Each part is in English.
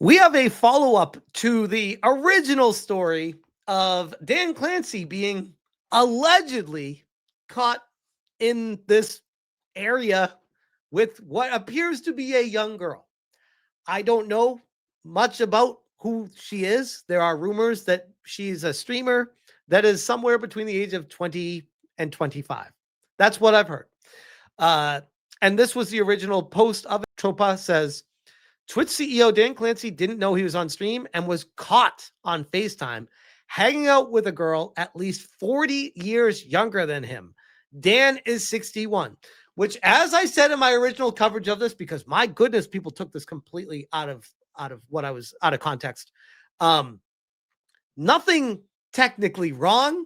We have a follow-up to the original story of Dan Clancy being allegedly caught in this area with what appears to be a young girl. I don't know much about who she is. There are rumors that she's a streamer that is somewhere between the age of 20 and 25. That's what I've heard. And this was the original post of it. Tropa says, Twitch CEO Dan Clancy didn't know he was on stream and was caught on FaceTime hanging out with a girl at least 40 years younger than him. Dan is 61, which, as I said in my original coverage of this, because my goodness, people took this completely out of what I was out of context. Nothing technically wrong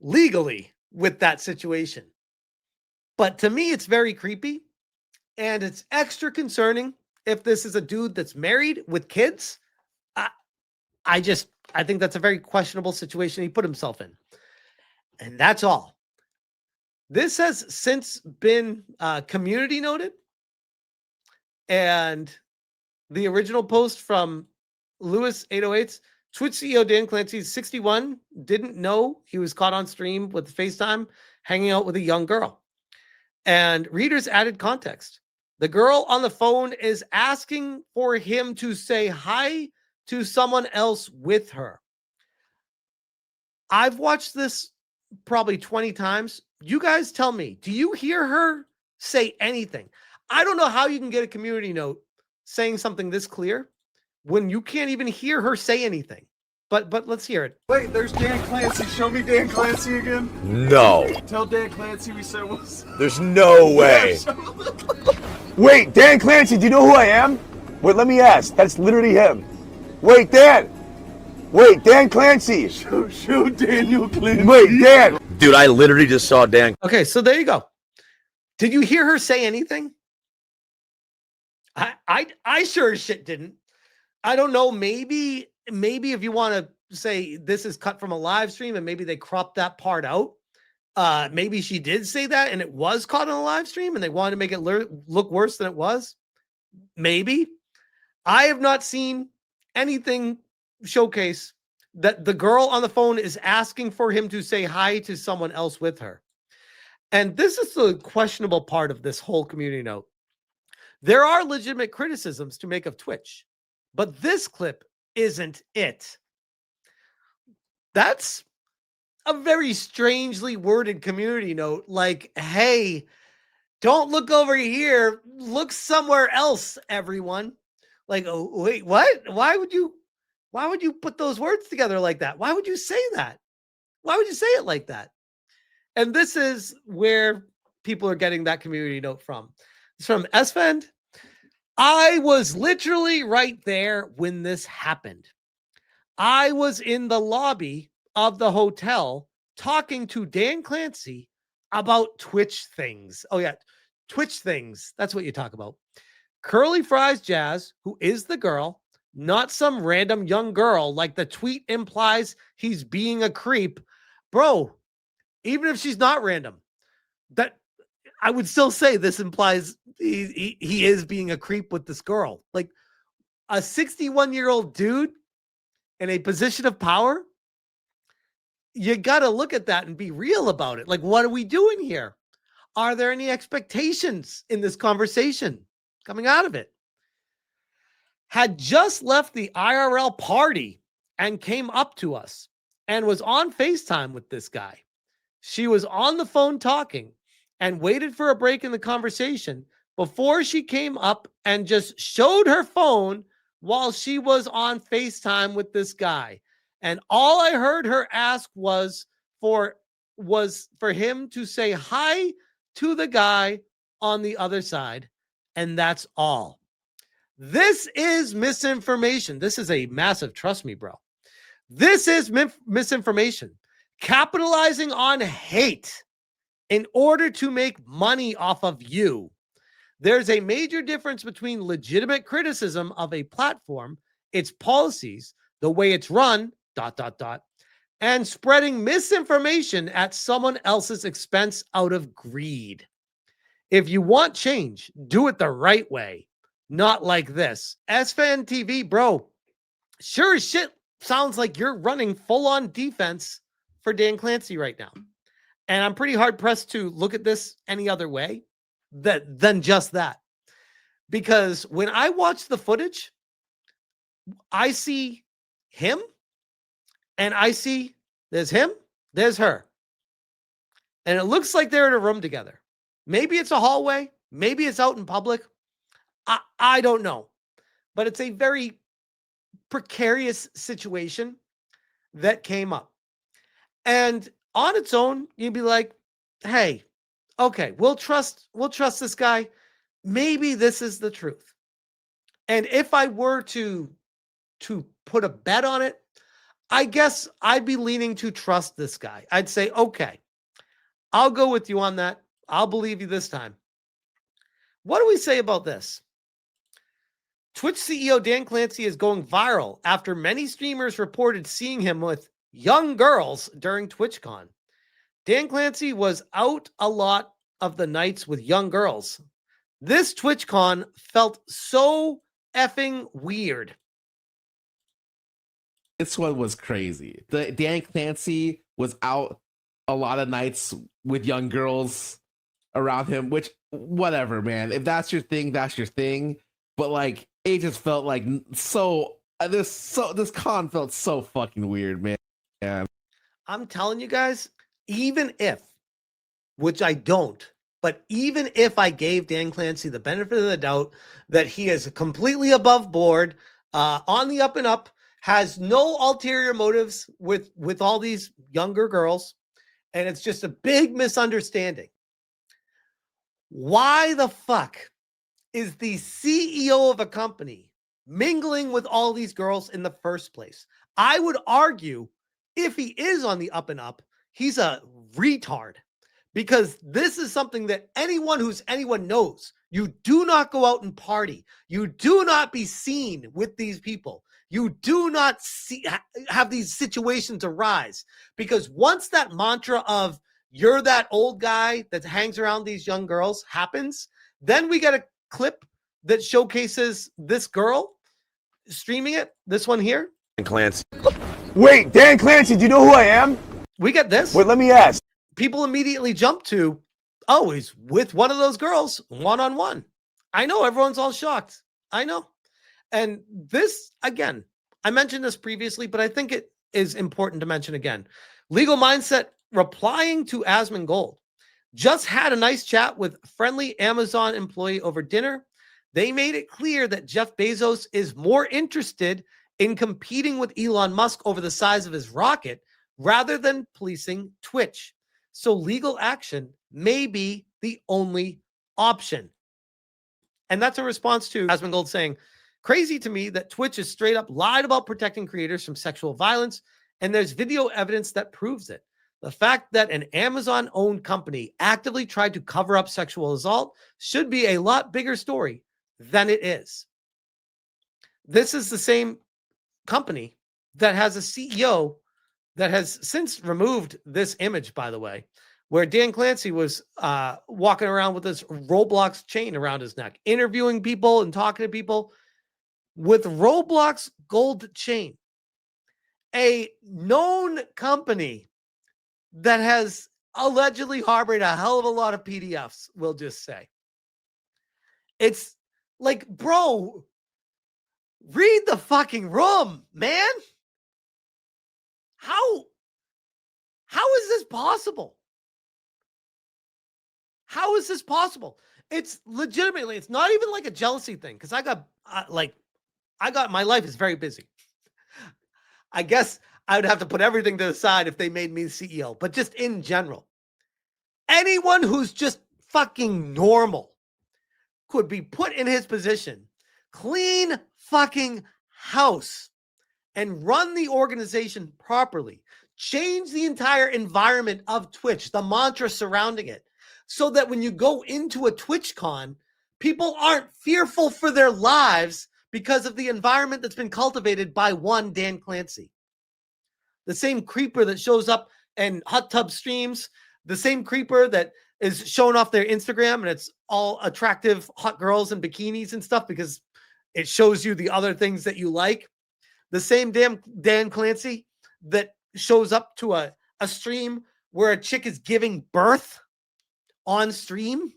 legally with that situation. But to me, it's very creepy, and it's extra concerning if this is a dude that's married with kids. I think that's a very questionable situation he put himself in. And that's all. This has since been community noted. And the original post from Lewis 808's Twitch CEO Dan Clancy, 61, didn't know he was caught on stream with FaceTime hanging out with a young girl. And readers added context. The girl on the phone is asking for him to say hi to someone else with her. I've watched this probably 20 times. You guys tell me, do you hear her say anything? I don't know how you can get a community note saying something this clear when you can't even hear her say anything. But let's hear it. Wait, there's Dan Clancy. Show me Dan Clancy again. No. Tell Dan Clancy we said what's. There's no way. Wait, Dan Clancy, do you know who I am? Wait, let me ask. That's literally him. Wait, Dan. Wait, Dan Clancy. Show Daniel Clancy. Wait, Dan. Dude, I literally just saw Dan. Okay, so there you go. Did you hear her say anything? I sure as shit didn't. I don't know. Maybe if you want to say this is cut from a live stream and maybe they cropped that part out. Maybe she did say that and it was caught on a live stream and they wanted to make it look worse than it was. Maybe. I have not seen anything showcase that the girl on the phone is asking for him to say hi to someone else with her. And this is the questionable part of this whole community note. There are legitimate criticisms to make of Twitch, but this clip isn't it. That's a very strangely worded community note. Like, hey, don't look over here. Look somewhere else, everyone. Like, oh, wait, what? Why would you put those words together like that? Why would you say that? Why would you say it like that? And this is where people are getting that community note from. It's from Esfand. I was literally right there when this happened. I was in the lobby of the hotel talking to Dan Clancy about Twitch things. Oh, yeah. Twitch things. That's what you talk about. curlyfriesjazz, who is the girl, not some random young girl like the tweet implies he's being a creep. Bro, even if she's not random, that I would still say this implies he is being a creep with this girl. Like a 61-year-old dude in a position of power, you got to look at that and be real about it. Like, what are we doing here? Are there any expectations in this conversation coming out of it? Had just left the IRL party and came up to us and was on FaceTime with this guy. She was on the phone talking and waited for a break in the conversation before she came up and just showed her phone while she was on FaceTime with this guy. And all I heard her ask was for him to say hi to the guy on the other side. And that's all. This is misinformation. This is a massive, trust me, bro. This is misinformation. Capitalizing on hate in order to make money off of you. There's a major difference between legitimate criticism of a platform, its policies, the way it's run, ... and spreading misinformation at someone else's expense out of greed. If you want change, do it the right way, not like this. Esfand TV, bro, sure as shit sounds like you're running full-on defense for Dan Clancy right now. And I'm pretty hard-pressed to look at this any other way than just that. Because when I watch the footage, I see him, and I see there's him, there's her. And it looks like they're in a room together. Maybe it's a hallway. Maybe it's out in public. I don't know. But it's a very precarious situation that came up. And on its own, you'd be like, hey, okay, we'll trust this guy. Maybe this is the truth. And if I were to put a bet on it, I guess I'd be leaning to trust this guy. I'd say, okay, I'll go with you on that. I'll believe you this time. What do we say about this? Twitch CEO Dan Clancy is going viral after many streamers reported seeing him with young girls during TwitchCon. Dan Clancy was out a lot of the nights with young girls. This TwitchCon felt so effing weird. This one was crazy. The Dan Clancy was out a lot of nights with young girls around him, which whatever, man. If that's your thing, that's your thing. But like, it just felt like this con felt so fucking weird, man. Yeah. I'm telling you guys, even if, which I don't, but even if I gave Dan Clancy the benefit of the doubt that he is completely above board, on the up and up, has no ulterior motives with all these younger girls, and it's just a big misunderstanding. Why the fuck is the CEO of a company mingling with all these girls in the first place? I would argue if he is on the up and up, he's a retard, because this is something that anyone knows. You do not go out and party. You do not be seen with these people. You do not have these situations arise, because once that mantra of you're that old guy that hangs around these young girls happens, then we get a clip that showcases this girl streaming it. This one here. Dan Clancy. Wait, Dan Clancy, do you know who I am? We get this. Wait, let me ask. People immediately jump to, oh, he's with one of those girls one-on-one. I know everyone's all shocked. I know. And this, again, I mentioned this previously, but I think it is important to mention again. Legal Mindset replying to Asmongold just had a nice chat with friendly Amazon employee over dinner. They made it clear that Jeff Bezos is more interested in competing with Elon Musk over the size of his rocket rather than policing Twitch. So legal action may be the only option. And that's a response to Asmongold saying, crazy to me that Twitch has straight up lied about protecting creators from sexual violence, and there's video evidence that proves it. The fact that an Amazon-owned company actively tried to cover up sexual assault should be a lot bigger story than it is. This is the same company that has a CEO that has since removed this image, by the way, where Dan Clancy was walking around with this Roblox chain around his neck, interviewing people and talking to people with Roblox gold chain. A known company that has allegedly harbored a hell of a lot of PDFs, we'll just say. It's like, bro, read the fucking room, man. How is this possible? How is this possible? It's legitimately, it's not even like a jealousy thing, because I got my life is very busy. I guess I would have to put everything to the side if they made me the CEO, but just in general, anyone who's just fucking normal could be put in his position, clean fucking house, and run the organization properly, change the entire environment of Twitch, the mantra surrounding it, so that when you go into a TwitchCon, people aren't fearful for their lives because of the environment that's been cultivated by one Dan Clancy. The same creeper that shows up in hot tub streams, the same creeper that is showing off their Instagram and it's all attractive hot girls in bikinis and stuff because it shows you the other things that you like. The same damn Dan Clancy that shows up to a stream where a chick is giving birth on stream,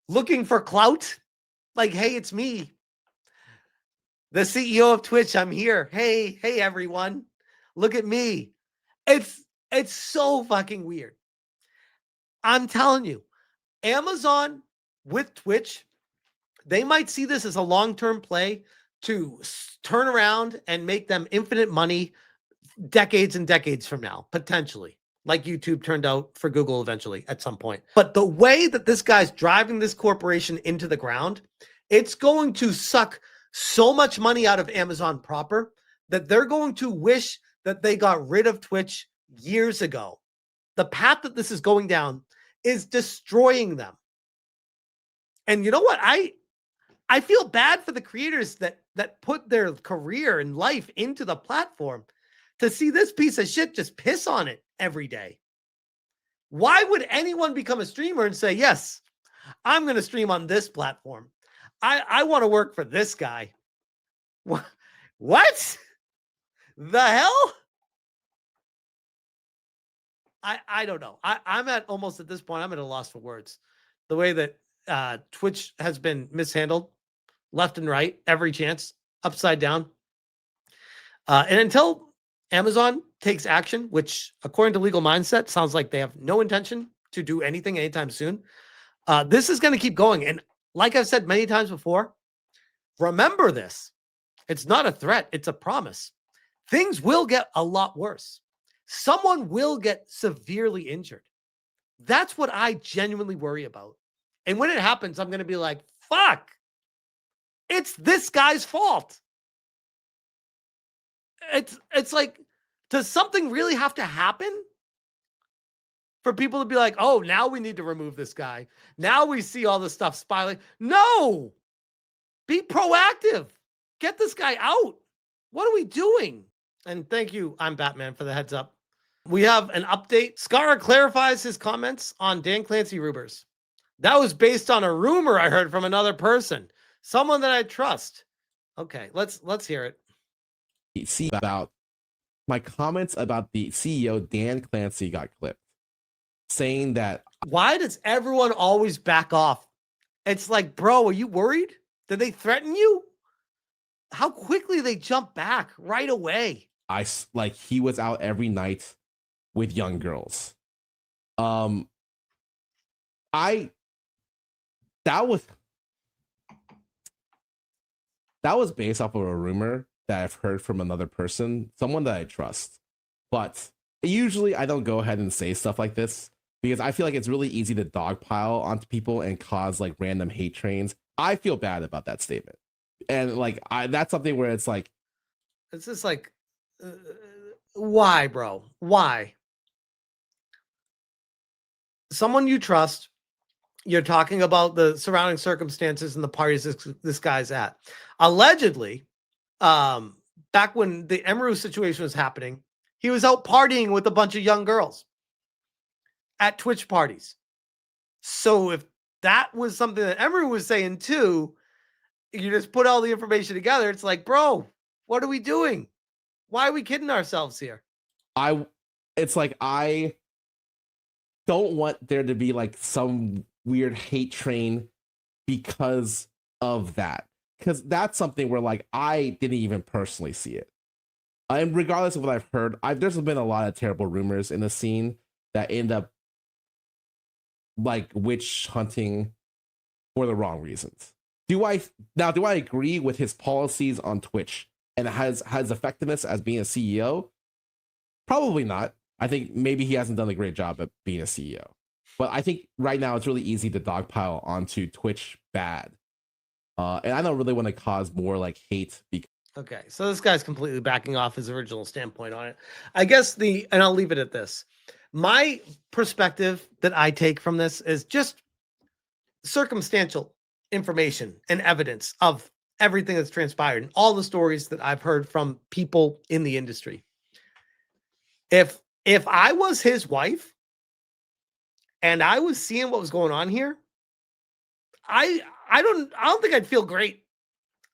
looking for clout. Like, hey, it's me, the CEO of Twitch. I'm here. Hey, everyone. Look at me. It's so fucking weird. I'm telling you, Amazon with Twitch, they might see this as a long-term play to turn around and make them infinite money decades and decades from now, potentially, like YouTube turned out for Google eventually at some point. But the way that this guy's driving this corporation into the ground, it's going to suck so much money out of Amazon proper that they're going to wish that they got rid of Twitch years ago. The path that this is going down is destroying them. And you know what? I feel bad for the creators that put their career and life into the platform to see this piece of shit just piss on it every day. Why would anyone become a streamer and say, yes, I'm going to stream on this platform? I want to work for this guy. What? The hell? I don't know. I'm at almost at this point, I'm at a loss for words. The way that Twitch has been mishandled left and right, every chance, upside down. And until Amazon takes action, which according to Legal Mindset, sounds like they have no intention to do anything anytime soon, this is going to keep going. And like I've said many times before, remember this. It's not a threat. It's a promise. Things will get a lot worse. Someone will get severely injured. That's what I genuinely worry about. And when it happens, I'm going to be like, fuck, it's this guy's fault. It's like, does something really have to happen for people to be like, oh, now we need to remove this guy? Now we see all this stuff spiraling. No, be proactive. Get this guy out. What are we doing? And thank you, I'm Batman, for the heads up. We have an update. Scara clarifies his comments on Dan Clancy rumors. That was based on a rumor I heard from another person, someone that I trust. Okay, let's hear it. See about my comments about the CEO Dan Clancy got clipped, saying that. Why does everyone always back off? It's like, bro, are you worried? Did they threaten you? How quickly they jump back right away. He was out every night with young girls. That was based off of a rumor that I've heard from another person, someone that I trust. But usually I don't go ahead and say stuff like this because I feel like it's really easy to dogpile onto people and cause like random hate trains. I feel bad about that statement. And like, that's something where it's like, it's just like, why, bro? Why? Someone you trust, you're talking about the surrounding circumstances and the parties this guy's at. Allegedly, back when the Emeru situation was happening, he was out partying with a bunch of young girls at Twitch parties. So if that was something that Emeru was saying too, you just put all the information together. It's like, bro, what are we doing? Why are we kidding ourselves here? I don't want there to be like some weird hate train because of that. Because that's something where like I didn't even personally see it. And regardless of what I've heard, there's been a lot of terrible rumors in the scene that end up like witch hunting for the wrong reasons. Do I agree with his policies on Twitch and has effectiveness as being a CEO? Probably not. I think maybe he hasn't done a great job at being a CEO. But I think right now it's really easy to dogpile onto Twitch bad. And I don't really want to cause more like hate. Okay, so this guy's completely backing off his original standpoint on it. I guess and I'll leave it at this. My perspective that I take from this is just circumstantial information and evidence of everything that's transpired and all the stories that I've heard from people in the industry. If I was his wife and I was seeing what was going on here, I don't think I'd feel great.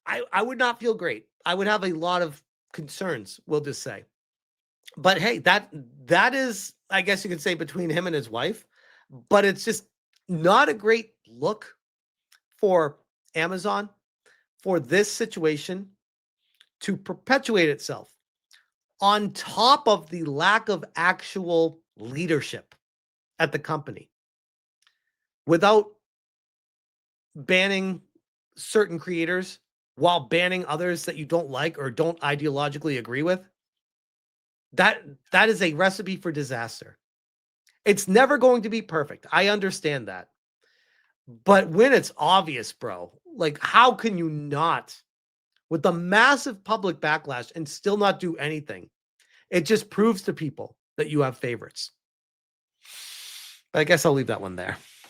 I would not feel great. I would have a lot of concerns, we'll just say. But hey, that is, I guess you could say, between him and his wife, but it's just not a great look for Amazon for this situation to perpetuate itself on top of the lack of actual leadership at the company without banning certain creators while banning others that you don't like or don't ideologically agree with. That is a recipe for disaster. It's never going to be perfect. I understand that. But when it's obvious, bro, like, how can you not, with the massive public backlash, and still not do anything? It just proves to people that you have favorites. But I guess I'll leave that one there.